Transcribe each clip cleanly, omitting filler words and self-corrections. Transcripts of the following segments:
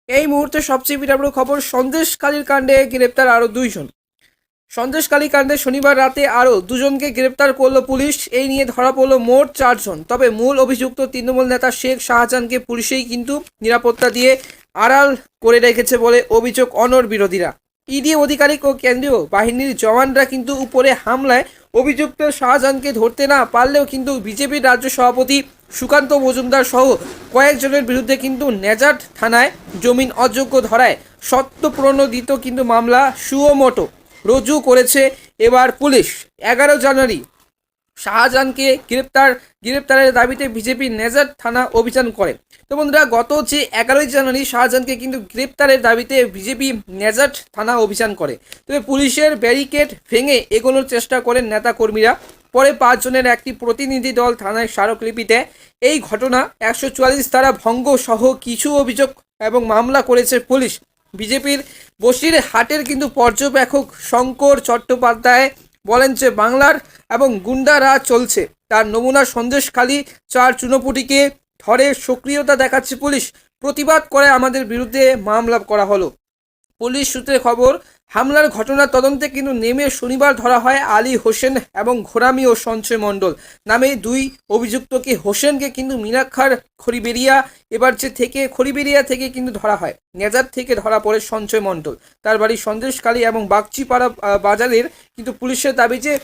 এই মুহূর্তে সবচেয়ে বিরাট খবর, সন্দেশখালীর কাণ্ডে গ্রেপ্তার আরও 2 জন। সন্দেশখালী কাণ্ডে শনিবার রাতে আরও 2জনকে গ্রেপ্তার করল পুলিশ। এই নিয়ে ধরা পড়ল মোট 4জন। তবে মূল অভিযুক্ত তৃণমূল নেতা শেখ শাহজাহানকে পুলিশেই কিন্তু নিরাপত্তা দিয়ে আড়াল করে রেখেছে বলে অভিযোগ অনর বিরোধীরা। ইডি আধিকারিক ও কেন্দ্রীয় বাহিনীর জওয়ানরা কিন্তু উপরে হামলায় অভিযুক্ত শাহজাহানকে ধরতে না পারলেও কিন্তু বিজেপির রাজ্য সভাপতি সুকান্ত মজুমদার সহ কয়েকজনের বিরুদ্ধে কিন্তু নেজাট থানায় জমিন অযোগ্য ধরায় সত্যপ্রণোদিত কিন্তু মামলা সুমোটো রুজু করেছে এবার পুলিশ। 11 জানুয়ারি শাহজাহানকে গ্রেপ্তারের দাবিতে বিজেপি নেজাট থানা অভিযান করে। তো বন্ধুরা, গত যে 11 জানুয়ারি শাহজাহানকে কিন্তু গ্রেপ্তারের দাবিতে বিজেপি নেজাট থানা অভিযান করে। তবে পুলিশের ব্যারিকেড ভেঙে এগোনোর চেষ্টা করেন নেতাকর্মীরা। পরে 5 জনের একটি প্রতিনিধি দল থানায় স্মারকলিপিতে এই ঘটনা 144 ধারা ভঙ্গ সহ কিছু অভিযোগ এবং মামলা করেছে পুলিশ। বিজেপির বসিরহাটের কিন্তু পর্যবেক্ষক শঙ্কর চট্টোপাধ্যায় বলেন যে বাংলার এবং গুন্ডা রাজ চলছে, তার নমুনা সন্দেশখালী 4 চুনোপুটিকে ধরে সক্রিয়তা দেখাচ্ছে পুলিশ। প্রতিবাদ করে আমাদের বিরুদ্ধে মামলা করা হলো। পুলিশ সূত্রে খবর, হামলার ঘটনার তদন্তে কিন্তু নেমে শনিবার ধরা হয় আলী হোসেন এবং ঘোরামি ও সঞ্চয় মণ্ডল নামে 2 অভিযুক্তকে। হোসেনকে কিন্তু মিনাক্ষার খড়িবেড়িয়া থেকে কিন্তু ধরা হয়। নেজার থেকে ধরা পড়ে সঞ্চয় মণ্ডল, তার বাড়ি সন্দেশখালী এবং বাগচিপাড়া বাজারের। কিন্তু পুলিশের দাবি যে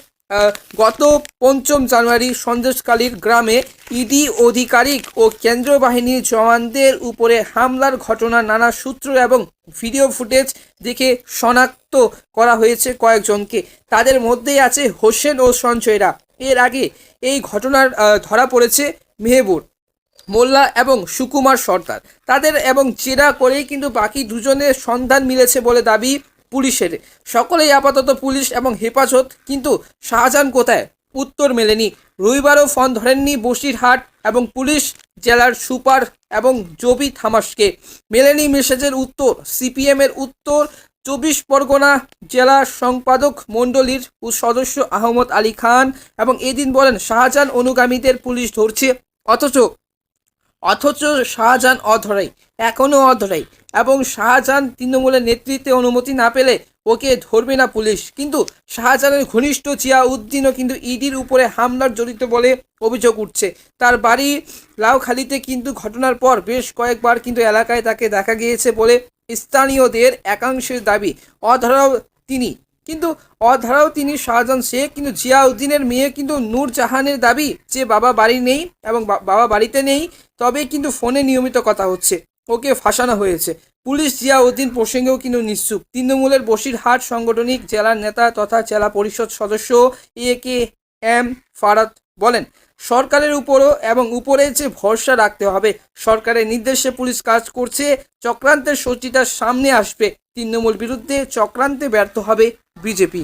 গত 5 জানুয়ারি সন্দেশখালীর গ্রামে ইডি আধিকারিক ও কেন্দ্রীয় বাহিনীর জওয়ানদের উপরে হামলার ঘটনা নানা সূত্র এবং ভিডিও ফুটেজ দেখে শনাক্ত করা হয়েছে কয়েকজনকে। তাদের মধ্যেই আছে হোসেন ও সঞ্চয়রা। এর আগে এই ঘটনার ধরা পড়েছে মেহেবুর মোল্লা এবং সুকুমার সর্দার। তাদের এবং জেরা করেই কিন্তু বাকি 2জনের সন্ধান মিলেছে বলে দাবি পুলিশের। সকলেই আপাতত পুলিশ এবং হেফাজত। কিন্তু শাহজাহান কোথায়, উত্তর মেলেনি। রবিবারও ফোন ধরেননি বসিরহাট এবং পুলিশ জেলার সুপার এবং জবি থামাসকে। মেলেনি মেসেজের উত্তর। সিপিএমের উত্তর 24 পরগনা জেলা সম্পাদক মণ্ডলীর সদস্য আহমদ আলী খান এবং এদিন বলেন শাহজাহান অনুগামীদের পুলিশ ধরছে, অথচ শাহজাহান অধরাই, এখনও অধরাই। এবং শাহজাহান তৃণমূলের নেতৃত্বে অনুমতি না পেলে ওকে ধরবে না পুলিশ। কিন্তু শাহজাহানের ঘনিষ্ঠ জিয়াউদ্দিনও কিন্তু ইডির উপরে হামলার জড়িত বলে অভিযোগ উঠছে। তার বাড়ি লাউখালীতে কিন্তু ঘটনার পর বেশ কয়েকবার কিন্তু এলাকায় তাকে দেখা গিয়েছে বলে স্থানীয়দের একাংশের দাবি। অধরাও তিনি শাহজাহান শেখ কিন্তু জিয়াউদ্দিনের মেয়ে কিন্তু নূরজাহানের দাবি যে বাবা বাড়িতে নেই, তবে কিন্তু ফোনে নিয়মিত কথা হচ্ছে, ওকে ফাঁসানো হয়েছে। পুলিশ জিয়াউদ্দিন প্রসঙ্গেও কিন্তু নিশ্চুপ। তৃণমূলের বসিরহাট সাংগঠনিক জেলার নেতা তথা জেলা পরিষদ সদস্য AKM ফারাদ বলেন, সরকারের উপরে যে ভরসা রাখতে হবে। সরকারের নির্দেশে পুলিশ কাজ করছে। চক্রান্তের সত্যিটা সামনে আসবে। তৃণমূল বিরুদ্ধে চক্রান্তে ব্যর্থ হবে বিজেপি।